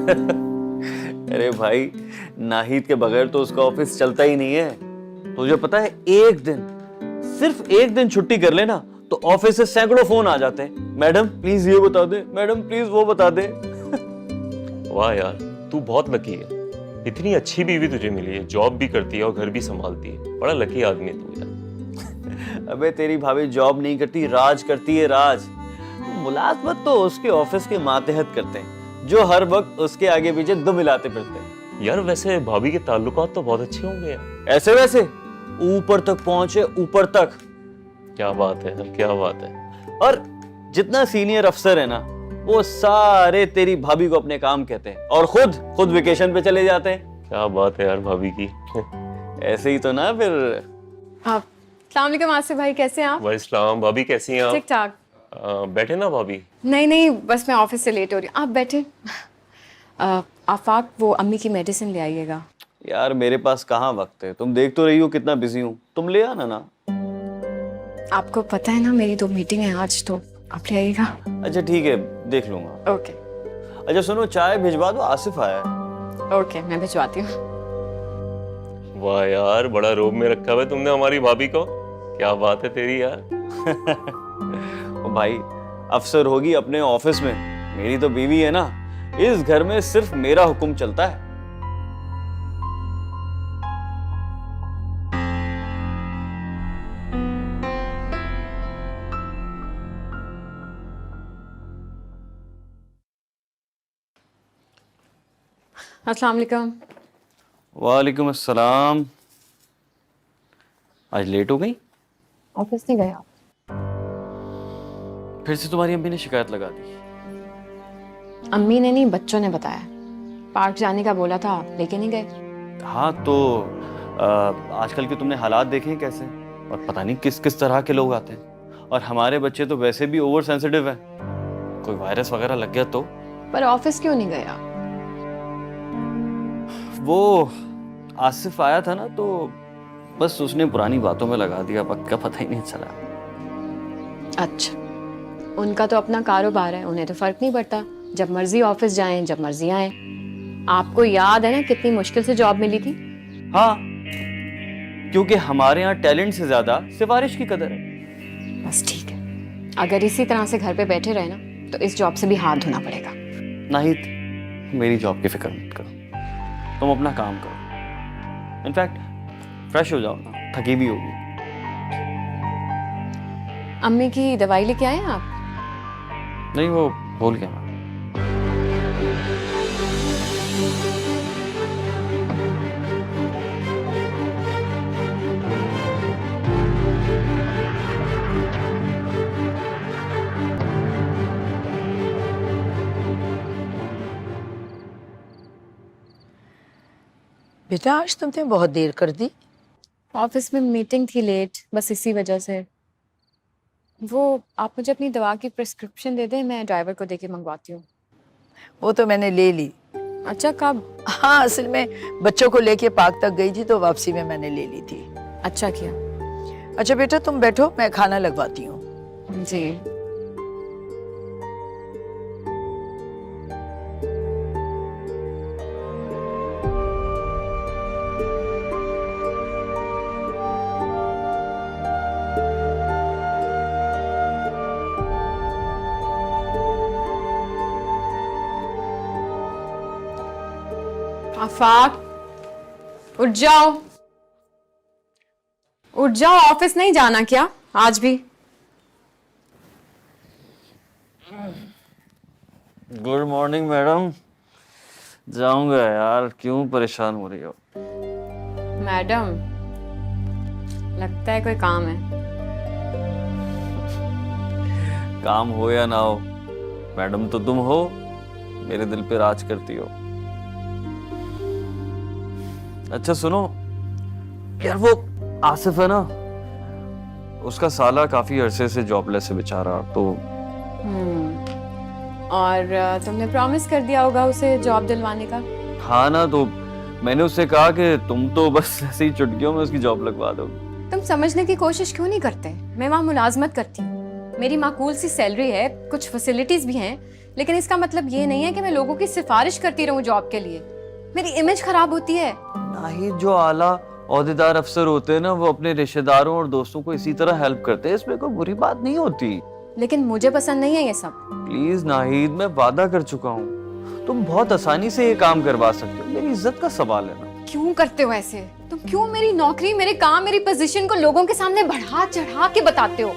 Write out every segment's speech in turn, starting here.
अरे भाई, नाहिद के बगैर तो उसका ऑफिस चलता ही नहीं है। तुझे पता है, एक दिन, सिर्फ एक दिन छुट्टी कर लेना तो ऑफिस से सैकड़ों फोन आ जाते हैं। मैडम प्लीज ये बता दे, मैडम प्लीज वो बता दे। वाह यार, तू बहुत लकी है। इतनी अच्छी बीवी तुझे मिली है, जॉब भी करती है और घर भी संभालती है। बड़ा लकी आदमी तू यार। अबे तेरी भाभी जॉब नहीं करती, राज करती है, राज। मुलाजमत तो उसके ऑफिस के मातहत करते हैं, जो हर वक्त उसके आगे पीछे दुम मिलाते फिरते हैं। यार वैसे भाभी के ताल्लुकात तो बहुत अच्छे होंगे यार। ऐसे वैसे ऊपर तक पहुंचे, ऊपर तक। क्या बात है, क्या बात है। और जितना सीनियर अफसर है ना, वो सारे तेरी भाभी को अपने काम कहते हैं और खुद वेकेशन पे चले जाते हैं। क्या बात है यार भाभी की। ऐसे ही तो ना फिर। आप अस्सलाम वालेकुम आसिफ भाई, कैसे हैं आप? वालेकुम, भाभी कैसी हैं आप? ठीक ठाक। बैठे ना भाभी। नहीं, बस मैं ऑफिस से लेट हो रही हूँ, आप बैठे। आफाक, वो अम्मी की मेडिसिन ले आइएगा। यार मेरे पास कहाँ वक्त है, तुम देख तो रही हो कितना बिजी हूँ। तुम ले आना ना। आपको पता है ना, मेरी 2 मीटिंग है आज, तो आप ले आइएगा। अच्छा ठीक है, देख लूंगा। ओके अच्छा सुनो, चाय भिजवा दो, आसिफ आया है। ओके, मैं भिजवाती हूँ। वाह यार, बड़ा रोब में रखा हुआ है तुमने हमारी भाभी को। क्या बात है तेरी यार। ओ भाई, अफसर होगी अपने ऑफिस में, मेरी तो बीवी है ना। इस घर में सिर्फ मेरा हुक्म चलता है। अस्सलाम वालेकुम। वालेकुम अस्सलाम। आज लेट हो गई? ऑफिस नहीं गए आप? फिर से तुम्हारी अम्मी ने शिकायत लगा दी? अम्मी ने नहीं, बच्चों ने बताया। पार्क जाने का बोला था, लेके नहीं गए। हाँ तो आजकल के तुमने हालात देखे हैं कैसे, और पता नहीं किस किस तरह के लोग आते हैं। और हमारे बच्चे तो वैसे भी ओवर सेंसिटिव है, कोई वायरस वगैरह लग गया तो। पर ऑफिस क्यों नहीं गए आप? वो आसिफ आया था ना, तो बस उसने पुरानी बातों में लगा दिया, पक्का पता ही नहीं चला। अच्छा, उनका तो अपना कारोबार है, उन्हें तो फर्क नहीं पड़ता, जब मर्जी ऑफिस जाएं, जब मर्जी आएं। आपको याद है ना कितनी मुश्किल से जॉब मिली थी? हाँ, क्योंकि हमारे यहाँ टैलेंट से ज्यादा सिफारिश की कदर है। बस ठीक है, अगर इसी तरह से घर पे बैठे रहे ना, तो इस जॉब से भी हाथ धोना पड़ेगा। नाहिद, मेरी जॉब की फिक्र मत करो, तुम अपना काम करो। इनफैक्ट फ्रेश हो जाओ ना, थकी भी होगी। अम्मी की दवाई लेके आए हैं आप? नहीं, वो भूल गया मैं। बेटा, आज तुमने बहुत देर कर दी। ऑफिस में मीटिंग थी लेट, बस इसी वजह से। वो आप मुझे अपनी दवा की प्रिस्क्रिप्शन दे दें, मैं ड्राइवर को देके मंगवाती हूँ। वो तो मैंने ले ली। अच्छा, कब? हाँ, असल में बच्चों को लेके पार्क तक गई थी, तो वापसी में मैंने ले ली थी। अच्छा किया। अच्छा बेटा, तुम बैठो, मैं खाना लगवाती हूँ। जी। आफाक, उठ जाओ, उठ जाओ। ऑफिस नहीं जाना क्या आज भी? Good morning madam. जाऊंगा यार, क्यों परेशान हो रही हो? मैडम, लगता है कोई काम है। काम हो या ना हो, मैडम तो तुम हो, मेरे दिल पे राज करती हो। अच्छा सुनो यार, वो आसिफ है ना, उसका साला काफी अरसे से जॉबलेस है बेचारा। तो और तुमने प्रॉमिस कर दिया होगा उसे जॉब दिलवाने का। हाँ ना, तो मैंने उससे कहा कि तुम तो बस ऐसे ही चुटकियों में उसकी जॉब लगवा दो। तुम समझने की कोशिश क्यों नहीं करते? मैं वहाँ मुलाजमत करती हूँ, मेरी माकूल सी सैलरी है, कुछ फैसिलिटीज भी हैं, लेकिन इसका मतलब ये नहीं है कि मैं लोगों की सिफारिश करती रहूं जॉब के लिए। मेरी इमेज खराब होती है। नाहिद जो आला ओहदेदार अफसर होते हैं ना, वो अपने रिश्तेदारों और दोस्तों को इसी तरह हेल्प करते हैं, इसमें कोई बुरी बात नहीं होती। लेकिन मुझे पसंद नहीं है ये सब। प्लीज नाहिद, मैं वादा कर चुका हूँ, तुम बहुत आसानी से ये काम करवा सकते हो, मेरी इज्जत का सवाल है ना। क्यों करते हो ऐसे? तुम क्यों मेरी नौकरी, मेरे काम, मेरी पोजीशन को लोगों के सामने बढ़ा चढ़ा के बताते हो?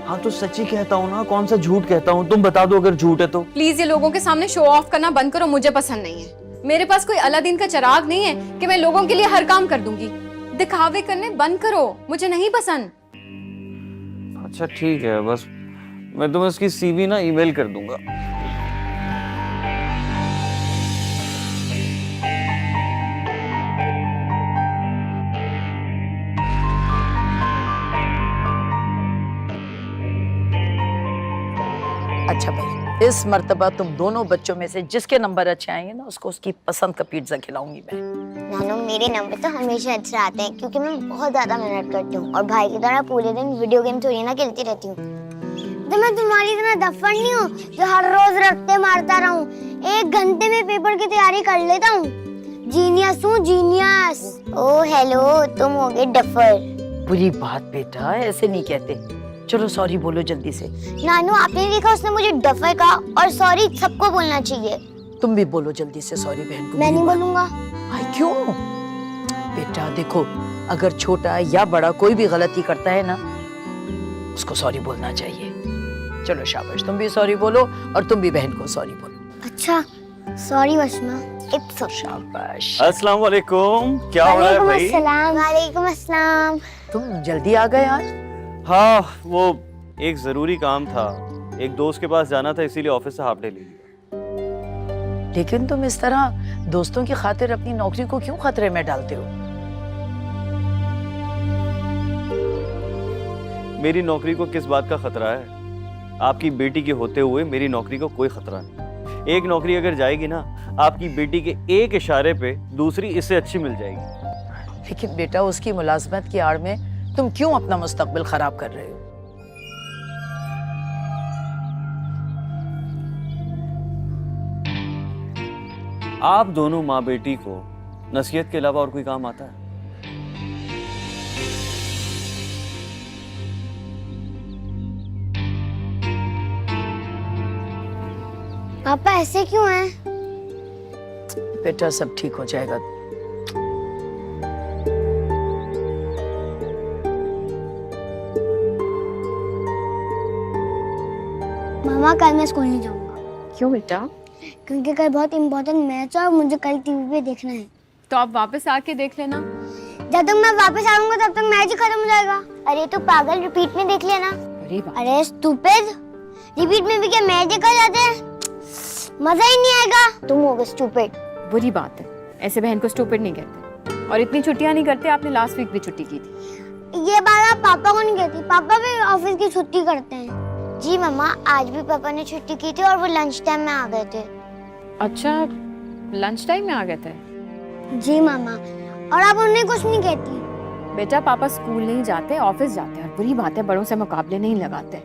हाँ तो सच ही कहता हूँ ना, कौन सा झूठ कहता हूँ? तुम बता दो अगर झूठ है तो। प्लीज ये लोगों के सामने शो ऑफ करना बंद करो, मुझे पसंद नहीं है। मेरे पास कोई अलादीन का चिराग नहीं है कि मैं लोगों के लिए हर काम कर दूंगी। दिखावे करने बंद करो, मुझे नहीं पसंद। अच्छा ठीक है, बस मैं तुम्हें उसकी सीवी ना ईमेल कर दूंगा। अच्छा भाई, इस मर्तबा तुम दोनों बच्चों में से जिसके नंबर अच्छे आएंगे ना, उसको उसकी पसंद का पिज्जा खिलाऊंगी मैं। नानू, मेरे नंबर तो हमेशा अच्छे आते हैं क्योंकि मैं बहुत ज्यादा मेहनत करती हूँ और भाई की तरह पूरे दिन वीडियो गेम थोड़ी ना खेलती रहती हूँ। तो मैं तुम्हारी तरह दफ्तर नहीं हूँ जो हर रोज रट्टे मारता रहूँ। 1 घंटे में पेपर की तैयारी कर लेता हूँ। जीनियस हूँ, जीनियस। ओ हेलो, तुम हो गए डफर। बुरी बात बेटा, ऐसे नहीं कहते। चलो सॉरी बोलो जल्दी से। नानू, आपने देखा उसने मुझे डफर कहा, और सॉरी सबको बोलना चाहिए। तुम भी बोलो जल्दी से सॉरी बहन को। मैं नहीं बोलूंगा। भाई क्यों? बेटा देखो, अगर छोटा या बड़ा कोई भी गलती करता है ना, उसको सॉरी बोलना चाहिए। चलो शाबाश, तुम भी सॉरी बोलो और तुम भी बहन को सॉरी बोलो। अच्छा, सॉरी वशमा। शाबाश। अस्सलाम वालेकुम, क्या हो रहा है भाई? वालेकुम अस्सलाम। तुम जल्दी आ गए आज? हाँ, वो एक जरूरी काम था, एक दोस्त के पास जाना था, इसीलिए ऑफिस से हाफ डे ले लिया। लेकिन तुम इस तरह दोस्तों की खातिर अपनी नौकरी को क्यों खतरे में डालते हो? मेरी नौकरी को किस बात का खतरा है? आपकी बेटी के होते हुए मेरी नौकरी को कोई खतरा नहीं। एक नौकरी अगर जाएगी ना, आपकी बेटी के एक इशारे पे दूसरी इससे अच्छी मिल जाएगी। लेकिन बेटा, उसकी मुलाजमत की आड़ में तुम क्यों अपना मुस्तकबिल खराब कर रहे हो? आप दोनों माँ बेटी को नसीहत के अलावा और कोई काम आता है? पापा ऐसे क्यों हैं? बेटा सब ठीक हो जाएगा। मामा, कल मैं स्कूल नहीं जाऊंगा क्यों बेटा? क्योंकि कल बहुत इम्पोर्टेंट मैच है और मुझे कल टीवी पे देखना है। तो आप वापस आके देख लेना। जब तक मैं वापस आऊंगा तब तक मैच ही खत्म हो जाएगा। अरे तो पागल, रिपीट में देख लेना। अरे बाप, अरे स्टूपिड, रिपीट में भी क्या मैच देखा जाता है? मजा ही नहीं आएगा। तुम हो गए स्टूपिड। बुरी बात है, ऐसे बहन को स्टूपिड नहीं कहते। और इतनी छुट्टियां नहीं करते, आपने लास्ट वीक भी छुट्टी की थी। ये बात आप पापा को नहीं कहती, पापा भी ऑफिस की छुट्टी करते हैं। जी मम्मा, आज भी पापा ने छुट्टी की थी और वो लंच टाइम में आ गए थे। अच्छा, लंच टाइम में आ गए थे? जी मामा, और आप उन्हें कुछ नहीं कहती? बेटा, पापा स्कूल नहीं जाते, ऑफिस जाते हैं। और बुरी बात है, बड़ों से मुकाबले नहीं लगाते।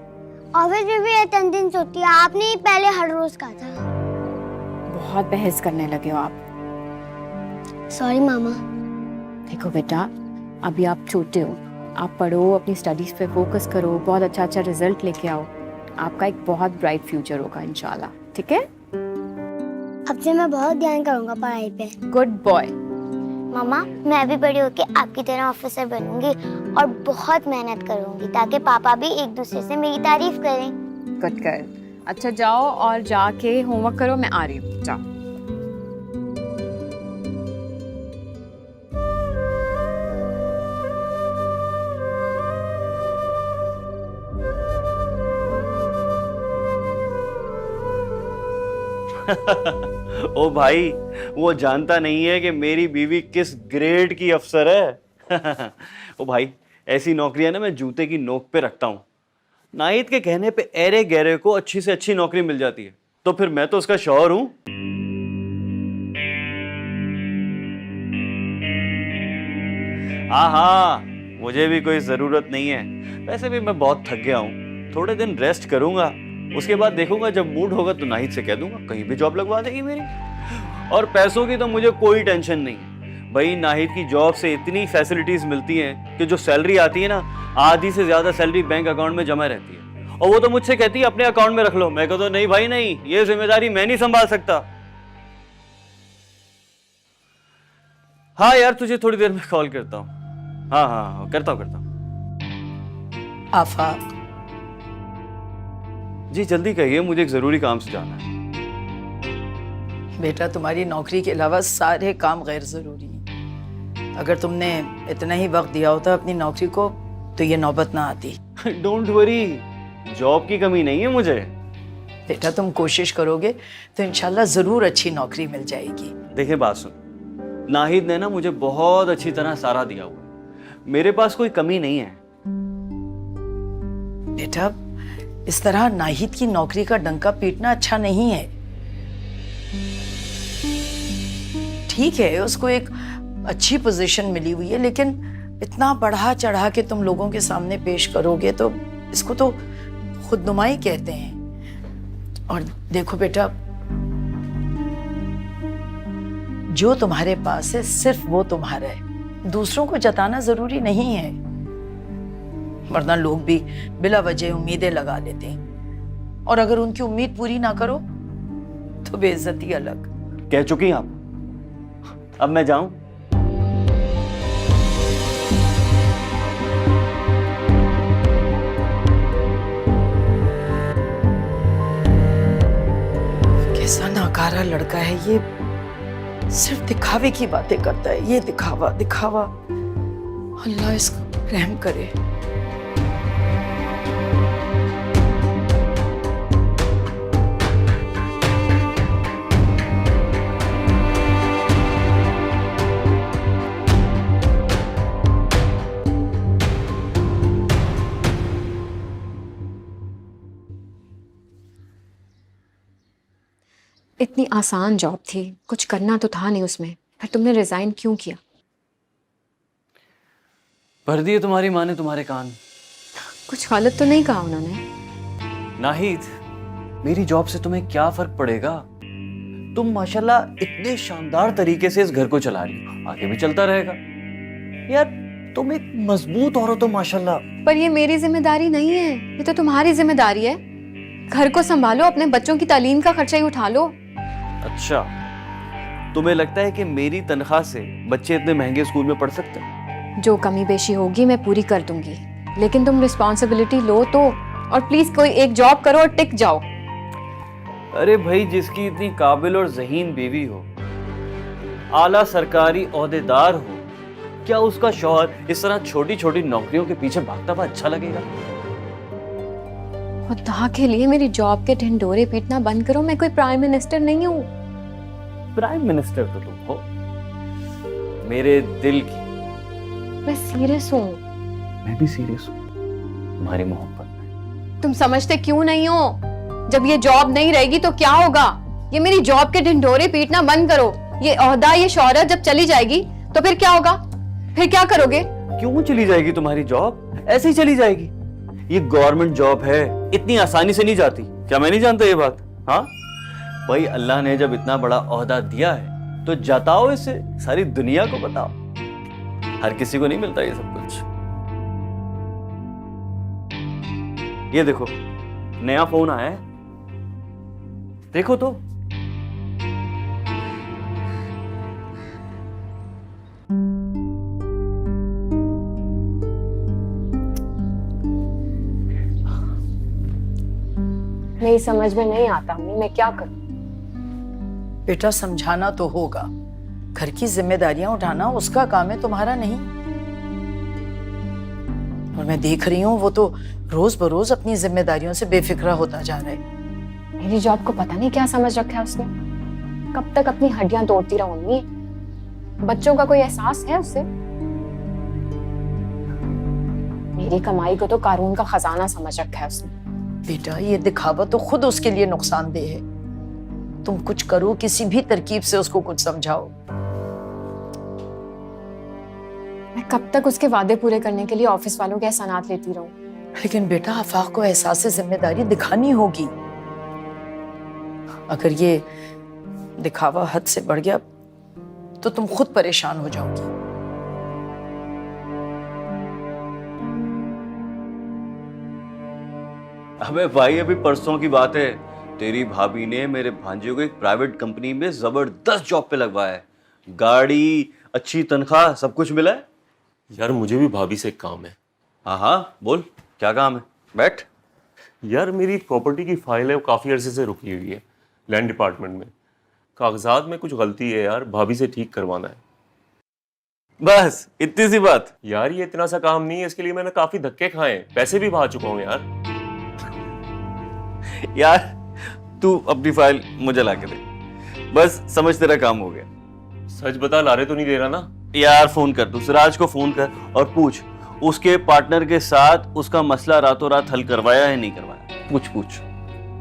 ऑफिस में भी अटेंडेंस होती है, आपने ही पहले हर रोज कहा था। बहुत बहस करने लगे हो आप। सॉरी मामा। देखो बेटा, अभी आप छोटे हो, आप पढ़ो, अपनी स्टडीज पे फोकस करो, बहुत अच्छा अच्छा रिजल्ट लेके आओ। आपका एक बहुत ब्राइट फ्यूचर होगा इंशाल्लाह, ठीक है? अब से मैं बहुत ध्यान करूंगा पढ़ाई पे। Good boy. मामा, मैं भी बड़ी होके आपकी तरह ऑफिसर बनूंगी और बहुत मेहनत करूंगी ताकि पापा भी एक दूसरे से मेरी तारीफ करें। Good girl. अच्छा जाओ और जाके होमवर्क करो, मैं आ रही हूँ, जाओ। ओ भाई, वो जानता नहीं है कि मेरी बीवी किस ग्रेड की अफसर है। ओ भाई, ऐसी नौकरियां ना मैं जूते की नोक पे रखता हूँ। नाहिद के कहने पे एरे गहरे को अच्छी से अच्छी नौकरी मिल जाती है, तो फिर मैं तो उसका शौहर हूँ। हाँ, मुझे भी कोई जरूरत नहीं है। वैसे भी मैं बहुत थक गया हूँ, थोड़े दिन रेस्ट करूंगा, उसके बाद देखूंगा, जब मूड होगा तो नाहिद से कह दूंगा कहीं भी जॉब लगवा देगी मेरी। और पैसों की तो मुझे कोई टेंशन नहीं है भाई, नाहिद की जॉब से इतनी फैसिलिटीज मिलती हैं कि जो सैलरी आती है ना, आधी से ज्यादा सैलरी बैंक अकाउंट में जमा रहती है। और वो तो मुझसे कहती है अपने अकाउंट में रख लो, मैं कहता हूं नहीं भाई नहीं, ये जिम्मेदारी मैं नहीं संभाल सकता। हाँ यार, तुझे थोड़ी देर में कॉल करता हूँ। हाँ, करता हूँ। आफाक, जी जल्दी कहिए, मुझे एक जरूरी काम से जाना है। बेटा तुम्हारी नौकरी के अलावा सारे काम गैर जरूरी हैं। अगर तुमने इतना ही वक्त दिया होता अपनी नौकरी को तो ये नौबत ना आती। डोंट वरी, जॉब की कमी नहीं है मुझे। बेटा तुम कोशिश करोगे तो इंशाल्लाह जरूर अच्छी नौकरी मिल जाएगी। देखिए बात सुन, नाहिद ने ना मुझे बहुत अच्छी तरह सहारा दिया हुआ है, मेरे पास कोई कमी नहीं है। बेटा इस तरह नाहिद की नौकरी का डंका पीटना अच्छा नहीं है। ठीक है उसको एक अच्छी पोजीशन मिली हुई है, लेकिन इतना बढ़ा चढ़ा के तुम लोगों के सामने पेश करोगे तो इसको तो खुदनुमाई कहते हैं। और देखो बेटा, जो तुम्हारे पास है सिर्फ वो तुम्हारा है, दूसरों को जताना जरूरी नहीं है, वरना लोग भी बिला वजह उम्मीदें लगा लेते हैं और अगर उनकी उम्मीद पूरी ना करो तो बेइज्जती अलग। कह चुकी हैं आप, अब मैं जाऊं? कैसा नाकारा लड़का है ये, सिर्फ दिखावे की बातें करता है। ये दिखावा दिखावा, अल्लाह इसको रहम करे। इतनी आसान जॉब थी, कुछ करना तो था नहीं उसमें, फिर तुमने रिजाइन क्यों किया? भर दिए तुम्हारी माँ ने तुम्हारे कान। कुछ गलत तो नहीं कहा उन्होंने? नाहिद, मेरी जॉब से तुम्हें क्या फर्क पड़ेगा? तुम माशाल्लाह इतने शानदार तरीके से इस घर को चला रही हो, आगे भी चलता रहेगा। यार तुम एक मजबूत औरत हो माशाल्लाह। पर ये मेरी जिम्मेदारी नहीं है, ये तो तुम्हारी जिम्मेदारी है। घर को संभालो, अपने बच्चों की तालीम का खर्चा ही उठा लो। अच्छा, तुम्हें लगता है कि मेरी तनख्वाह से बच्चे इतने महंगे स्कूल में पढ़ सकते हैं? जो कमी बेशी होगी मैं पूरी कर दूंगी, लेकिन तुम रिस्पॉन्सिबिलिटी लो तो, और प्लीज कोई एक जॉब करो और टिक जाओ। अरे भाई, जिसकी इतनी काबिल और ज़हीन बीवी हो, आला सरकारी ओहदेदार हो, क्या उसका शौहर इस तरह छोटी छोटी नौकरियों के पीछे भागता हुआ अच्छा लगेगा? खुदा के लिए मेरी जॉब के ढिंढोरे पीटना बंद करो। मैं कोई प्राइम मिनिस्टर नहीं हूँ। प्राइम मिनिस्टर तो तुम हो, मेरे दिल की। मैं सीरियस हूँ। मैं भी सीरियस हूँ तुम्हारी मोहब्बत में। तुम समझते क्यों नहीं हो? जब ये जॉब नहीं रहेगी तो क्या होगा? ये मेरी जॉब के ढिंढोरे पीटना बंद करो। ये ओहदा, ये शौहरत जब चली जाएगी तो फिर क्या होगा? फिर क्या करोगे? क्यों चली जाएगी तुम्हारी जॉब? ऐसे ही चली जाएगी। ये गवर्नमेंट जॉब है, इतनी आसानी से नहीं जाती। क्या मैं नहीं जानता ये बात? हाँ भाई, अल्लाह ने जब इतना बड़ा ओहदा दिया है तो जताओ इसे, सारी दुनिया को बताओ। हर किसी को नहीं मिलता ये सब कुछ। ये देखो, नया फोन आया है, देखो तो। मेरी समझ में नहीं आता अम्मी, मैं क्या करूं? बेटा समझाना तो होगा, घर की जिम्मेदारियां उठाना उसका काम है, तुम्हारा नहीं। और मैं देख रही हूँ वो तो रोज बरोज अपनी जिम्मेदारियों से बेफिक्रा होता जा रहा है। मेरी जॉब को पता नहीं क्या समझ रखा है उसने। कब तक अपनी हड्डियां तोड़ती रहूं अम्मी? बच्चों का कोई एहसास है उससे? मेरी कमाई को तो कानून का खजाना समझ रखा है उसने। बेटा ये दिखावा तो खुद उसके लिए नुकसानदेह है। तुम कुछ करो, किसी भी तरकीब से उसको कुछ समझाओ। मैं कब तक उसके वादे पूरे करने के लिए ऑफिस वालों के एहसानात लेती रहूं? लेकिन बेटा आफाक को एहसास जिम्मेदारी दिखानी होगी। अगर ये दिखावा हद से बढ़ गया तो तुम खुद परेशान हो जाओगी। अबे भाई, अभी परसों की बात है, तेरी भाभी ने मेरे भांजे को एक प्राइवेट कंपनी में जबरदस्त जॉब पे लगवाया है। गाड़ी, अच्छी तनख्वाह, सब कुछ मिला है। यार मुझे भी भाभी से एक काम है। हाँ हाँ बोल, क्या काम है? बैठ। यार मेरी प्रॉपर्टी की फाइल है, वो काफ़ी अरसे से रुकी हुई है लैंड डिपार्टमेंट में। कागजात में कुछ गलती है यार, भाभी से ठीक करवाना है। बस इतनी सी बात? यार ये इतना सा काम नहीं है, इसके लिए मैंने काफ़ी धक्के खाए हैं, पैसे भी बहा चुका हूँ यार। यार तू अपनी फाइल मुझे ला के दे, बस समझ तेरा काम हो गया। सच बता, लारे तो नहीं दे रहा ना? यार फोन कर, तू सिराज को फोन कर और पूछ उसके पार्टनर के साथ उसका मसला रातों रात हल करवाया है नहीं करवाया। पूछ।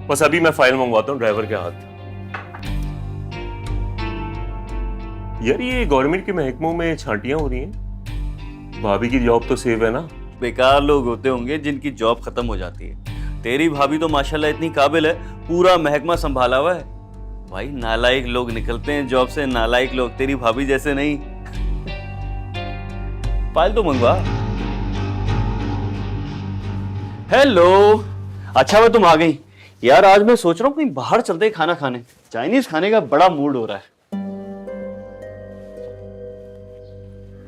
बस अभी मैं फाइल मंगवाता हूँ ड्राइवर के हाथ। यार ये गवर्नमेंट के महकमों में छांटियां हो रही हैं, भाभी की जॉब तो सेव है ना? बेकार लोग होते होंगे जिनकी जॉब खत्म हो जाती है। तेरी भाभी तो माशाल्लाह इतनी काबिल है, पूरा महकमा संभाला हुआ है। भाई नालायक लोग निकलते हैं जॉब से, नालायक लोग, तेरी भाभी जैसे नहीं। फाइल तो मंगवा। हेलो, अच्छा मैं तुम आ गई। यार आज मैं सोच रहा हूँ कहीं बाहर चलते हैं खाना खाने, चाइनीज खाने का बड़ा मूड हो रहा है।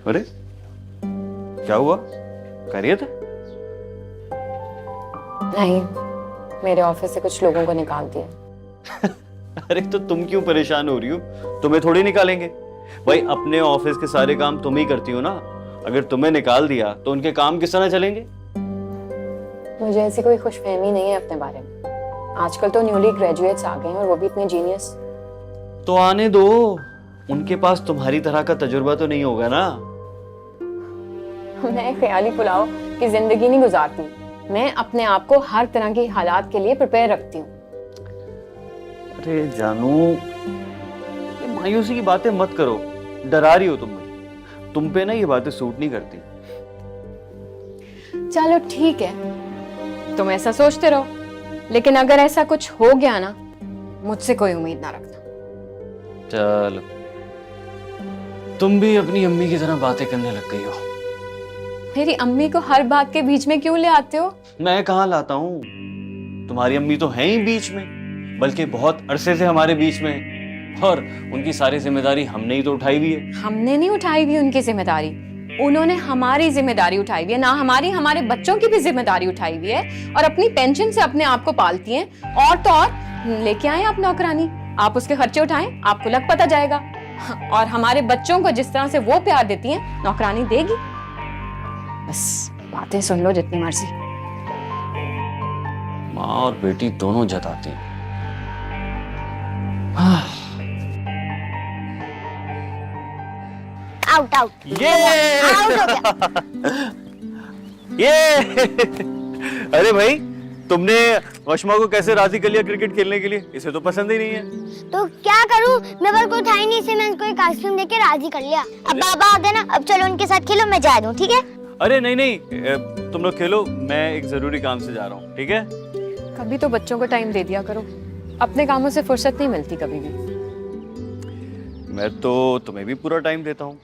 अरे क्या हुआ, खैरियत है? नहीं, मेरे ऑफिस से कुछ लोगों को निकाल दिया। अरे तो तुम क्यों परेशान हो रही हो? तुम्हें थोड़ी निकालेंगे भाई, अपने ऑफिस के सारे काम तुम ही करती हो ना। अगर तुम्हें निकाल दिया तो उनके काम किस तरह चलेंगे? मुझे ऐसी कोई खुशफहमी नहीं है अपने बारे में। आजकल तो न्यूली ग्रेजुएट्स आ गए हैं और वो भी इतने जीनियस। तो आने दो, उनके पास तुम्हारी तरह का तजुर्बा तो नहीं होगा ना। मैं ख्याली पुलाव की जिंदगी नहीं गुजारती, मैं अपने आप को हर तरह की हालात के लिए प्रिपेयर रखती हूँ। अरे जानू, ये मायूसी की बातें मत करो, डरा रही हो तुम मुझे। तुम पे ना ये बातें सूट नहीं करती। चलो ठीक है, तुम ऐसा सोचते रहो, लेकिन अगर ऐसा कुछ हो गया ना, मुझसे कोई उम्मीद ना रखना। चलो, तुम भी अपनी अम्मी की तरह बातें करने लग गई हो। मेरी अम्मी को हर बात के बीच में क्यों ले आते हो? मैं कहाँ लाता हूँ, तुम्हारी अम्मी तो है ही बीच में, बल्कि बहुत अरसे से हमारे बीच में है। और उनकी सारी जिम्मेदारी हमने ही तो उठाई हुई है। हमने नहीं उठाई हुई उनकी जिम्मेदारी, उन्होंने हमारी जिम्मेदारी उठाई हुई है ना। हमारे बच्चों की भी जिम्मेदारी उठाई हुई है और अपनी पेंशन से अपने आप को पालती हैं। और तो और लेके आए आप नौकरानी, आप उसके खर्चे उठाएं, आपको लग पता जाएगा। और हमारे बच्चों को जिस तरह से वो प्यार देती हैं, नौकरानी देगी। बस बातें सुन लो जितनी मर्जी। माँ और बेटी दोनों जताती हैं। आउट आउट ये आउट हो गया। ये अरे भाई, तुमने वशमा को कैसे राजी कर लिया क्रिकेट खेलने के लिए? इसे तो पसंद ही नहीं है। तो क्या करूं, मेरे पास कोई था ही नहीं, इसलिए मैंने उसको एक आइसक्रीम देके राजी कर लिया। अब बाबा आते ना, अब चलो उनके साथ खेलो, मैं जा दूं, ठीक है? अरे नहीं, तुम लोग खेलो, मैं एक जरूरी काम से जा रहा हूँ, ठीक है? कभी तो बच्चों को टाइम दे दिया करो, अपने कामों से फुर्सत नहीं मिलती कभी भी। मैं तो तुम्हें भी पूरा टाइम देता हूँ।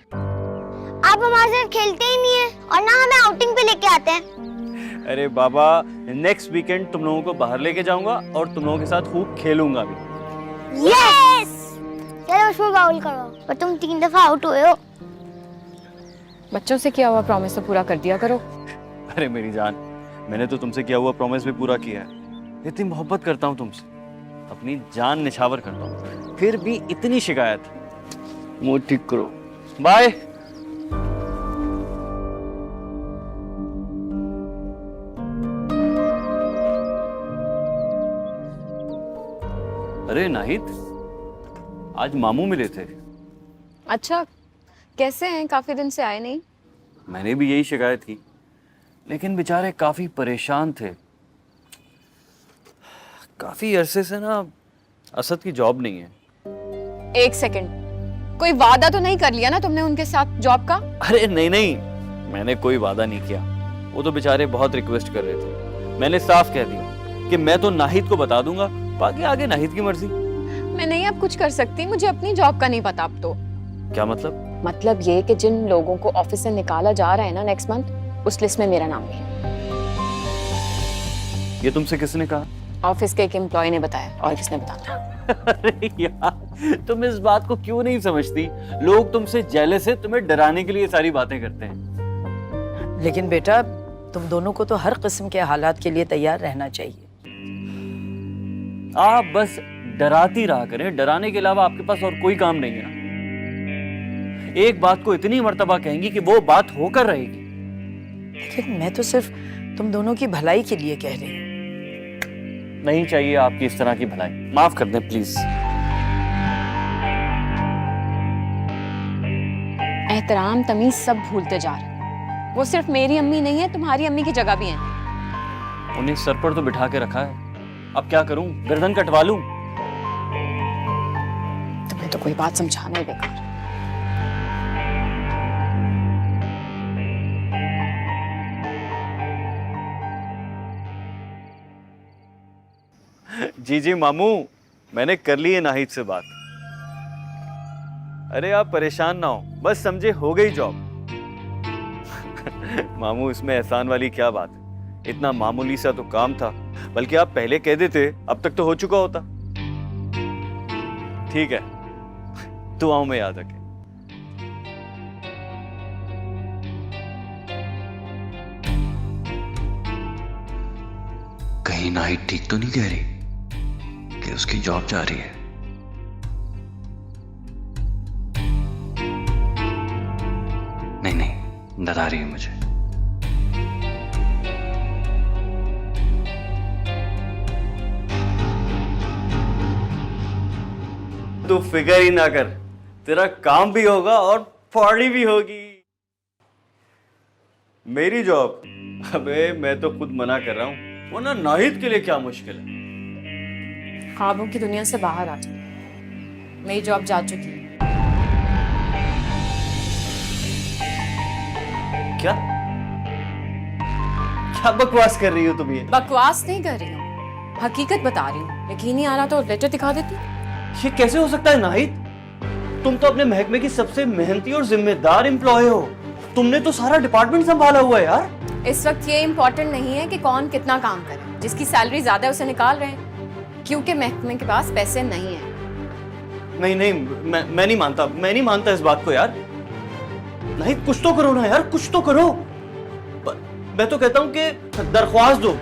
आप हमारे साथ खेलते ही नहीं है और ना हमें आउटिंग पे लेके आते हैं। अरे बाबा, नेक्स्ट वीकेंड तुम लोगों को बाहर लेके जाऊंगा और तुम लोगों के साथ खूब खेलूंगा भी। यस, चलो उसमें बाउल करो। पर तुम 3 दफा आउट हुए हो। बच्चों से किया हुआ प्रॉमिस तो पूरा कर दिया करो। अरे मेरी जान, मैंने तो तुमसे किया हुआ प्रॉमिस भी पूरा किया है। इतनी मोहब्बत करता हूँ तुमसे, अपनी जान निछावर करता हूँ, फिर भी इतनी शिकायत। मुंह ठीक करो, बाय। अरे नाहिद, आज मामू मिले थे। अच्छा, कैसे हैं? काफी दिन से आए नहीं। मैंने भी यही शिकायत की, लेकिन बेचारे काफी परेशान थे। काफी अरसे से ना असद की जॉब नहीं है। एक सेकंड, कोई वादा तो नहीं कर लिया ना तुमने उनके साथ जॉब का? अरे नहीं, मैंने कोई वादा नहीं किया। वो तो बेचारे बहुत रिक्वेस्ट कर रहे थे। मैंने साफ कह दिया कि मैं तो नाहिद को बता दूंगा, बाकी आगे नाहिद की मर्जी। मैं नहीं अब कुछ कर सकती, मुझे अपनी जॉब का नहीं पता अब तो। क्या मतलब? मतलब ये कि जिन लोगों को ऑफिस से निकाला जा रहा है ना नेक्स्ट मंथ, उस लिस्ट में मेरा नाम भी है। ये तुमसे किसने कहा? ऑफिस के एक एम्प्लॉय ने बताया, और किसने बताया? अरे यार, तुम इस बात को क्यों नहीं समझती? लोग तुमसे जेलस है, तुम्हें डराने के लिए सारी बातें करते हैं। लेकिन बेटा, तुम दोनों को तो हर किस्म के हालात के लिए तैयार रहना चाहिए। आप बस डराती रहा करें, डराने के अलावा आपके पास और कोई काम नहीं है ना। एक बात को इतनी मर्तबा कहेंगी कि वो बात होकर रहेगी। लेकिन मैं तो सिर्फ तुम दोनों की भलाई के लिए कह रही हूँ। नहीं चाहिए आपकी इस तरह की भलाई, माफ कर दें प्लीज। एहतराम तमीज सब भूलते जा रहे। वो सिर्फ मेरी अम्मी नहीं है, तुम्हारी अम्मी की जगह भी है। उन्हें सर पर तो बिठा के रखा है, अब क्या करूं? गर्दन कटवा लूं? तुम्हें तो कोई बात समझाना ही बेकार। जी जी मामू, मैंने कर ली है नाहिद से बात। अरे आप परेशान ना हो, बस समझे हो गई जॉब। मामू, इसमें एहसान वाली क्या बात है? इतना मामूली सा तो काम था, बल्कि आप पहले कह देते अब तक तो हो चुका होता। ठीक है, दुआओं में याद रखें। कहीं नाहिद ठीक तो नहीं कह रही कि उसकी जॉब जा रही है? नहीं नहीं, डरा रही है मुझे। तू फिकर ही ना कर, तेरा काम भी होगा और पार्टी भी होगी। मेरी जॉब? अबे मैं तो खुद मना कर रहा हूं, वरना नाहिद के लिए क्या मुश्किल है। ख्वाबों की दुनिया से बाहर आ जाओ, मेरी जॉब जा चुकी है। क्या क्या बकवास कर रही हो तुम? ये बकवास नहीं कर रही हूँ, हकीकत बता रही हूँ। यकीन नहीं आ रहा तो लेटर दिखा देती। ये कैसे हो सकता है नाहिद? तुम तो अपने महकमे की सबसे मेहनती और जिम्मेदार एम्प्लॉय हो। तुमने तो सारा डिपार्टमेंट संभाला हुआ है यार। इस वक्त ये इम्पोर्टेंट नहीं है कि कौन कितना काम करे, जिसकी सैलरी ज्यादा है उसे निकाल रहे हैं, क्योंकि महकमे के पास पैसे नहीं है। नहीं नहीं, मैं नहीं मानता, मैं नहीं मानता इस बात को यार। नाहिद कुछ तो करो ना यार, कुछ तो करो। मैं तो कहता हूं कि दरख्वास्त दो,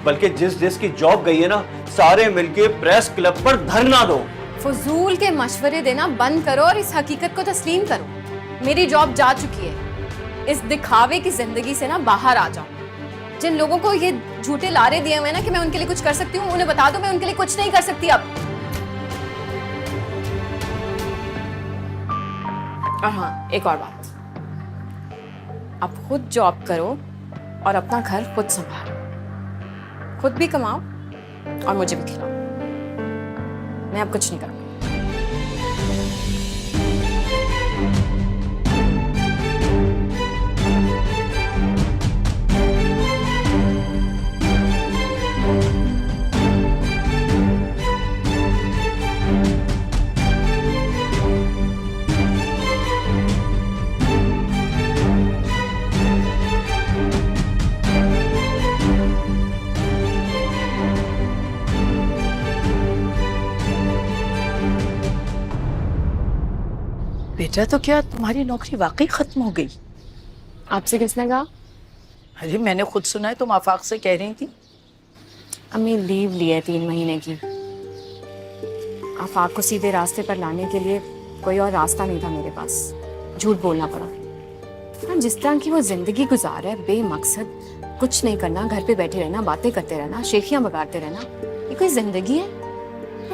बल्कि जिस की जॉब गई है ना, सारे मिलके प्रेस क्लब पर धरना दो। फजूल के मशवरे देना बंद करो और इस हकीकत को तस्लीम करो, मेरी जॉब जा चुकी है। इस दिखावे की जिंदगी से ना बाहर आ जाओ। जिन लोगों को ये झूठे लारे दिए हुए ना कि मैं उनके लिए कुछ कर सकती हूँ, उन्हें बता दो मैं उनके लिए कुछ नहीं कर सकती अब। और हाँ, एक और बात, अब खुद जॉब करो और अपना घर खुद संभालो, खुद भी कमाओ और मुझे भी खिलाओ। मैं अब कुछ नहीं करूँगी। बेटा, तो क्या तुम्हारी नौकरी वाकई खत्म हो गई? आपसे किसने कहा? अरे मैंने खुद सुना है, तुम आफाक से कह रही थी। अम्मी लीव ली है 3 महीने की। आफाक को सीधे रास्ते पर लाने के लिए कोई और रास्ता नहीं था मेरे पास, झूठ बोलना पड़ा। हाँ, जिस तरह की वो जिंदगी गुजार है, बेमकसद कुछ नहीं करना, घर पे बैठे रहना, बातें करते रहना, शेखियां बगाड़ते रहना, ये कोई जिंदगी है?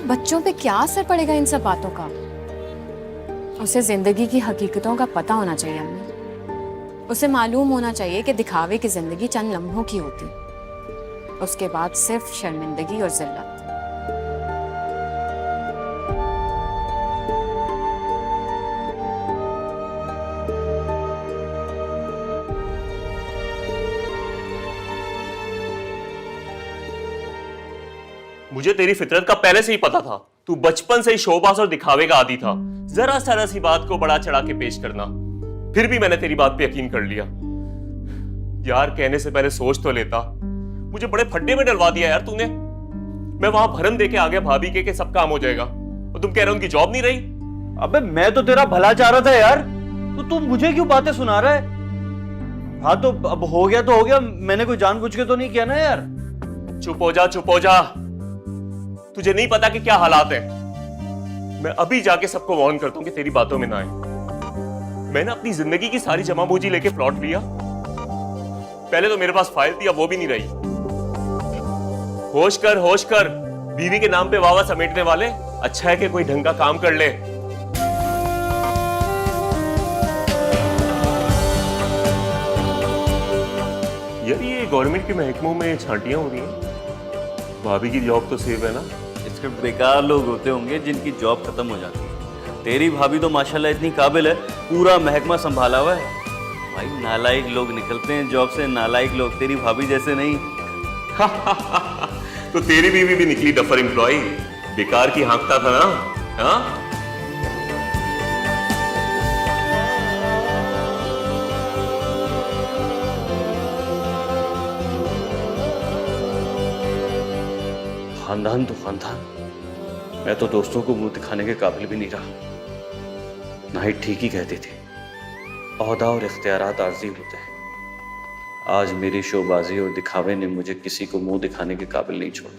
बच्चों पे क्या असर पड़ेगा इन सब बातों का? उसे जिंदगी की हकीकतों का पता होना चाहिए अम्मी। उसे मालूम होना चाहिए कि दिखावे की जिंदगी चंद लम्हों की होती, उसके बाद सिर्फ शर्मिंदगी और जिल्लत। मुझे तेरी फितरत का पहले से ही पता था। तू बचपन से ही शोबाज और दिखावे का आदी था, जरा सारा सी बात को बड़ा चढ़ा के पेश करना। फिर भी मैंने तेरी बात पे यकीन कर लिया। यार कहने से पहले सोच तो लेता। मुझे बड़े फड्डे में डलवा दिया यार तूने। मैं वहां भरम दे के आ गया भाभी के सब काम हो जाएगा, और तुम कह रहे हो उनकी जॉब नहीं रही। अबे मैं तो तेरा भला चाह रहा था यार, तो तू मुझे क्यों बातें सुना रहा है? हाँ तो अब हो गया तो हो गया, मैंने कोई जानबूझ के तो नहीं किया ना यार। चुप हो जा, चुप हो जा। तुझे नहीं पता कि क्या हालात है। मैं अभी जाके सबको वार्न करता हूं कि तेरी बातों में ना आए। मैंने अपनी जिंदगी की सारी जमा पूंजी लेके प्लॉट लिया। पहले तो मेरे पास फाइल थी, अब वो भी नहीं रही। होश कर, होश कर। बीवी के नाम पे वावा समेटने वाले, अच्छा है कि कोई ढंग का काम कर ले। यार ये गवर्नमेंट के महकमों में छांटियां हो रही हैं। भाभी की जॉब तो सेव है ना? इसके बेकार लोग होते होंगे जिनकी जॉब खत्म हो जाती है। तेरी भाभी तो माशाल्लाह इतनी काबिल है, पूरा महकमा संभाला हुआ है। भाई नालायक लोग निकलते हैं जॉब से, नालायक लोग, तेरी भाभी जैसे नहीं। तो तेरी बीवी भी निकली डफर एम्प्लॉय, बेकार की हाँकता था ना? हाँ? खानदान तो खानदान, मैं तो दोस्तों को मुंह दिखाने के काबिल भी नहीं रहा। नाहिद ठीक ही कहती थी, ओहदा और इख्तियारात आर्जी होते हैं। आज मेरी शोबाजी और दिखावे ने मुझे किसी को मुंह दिखाने के काबिल नहीं छोड़ा।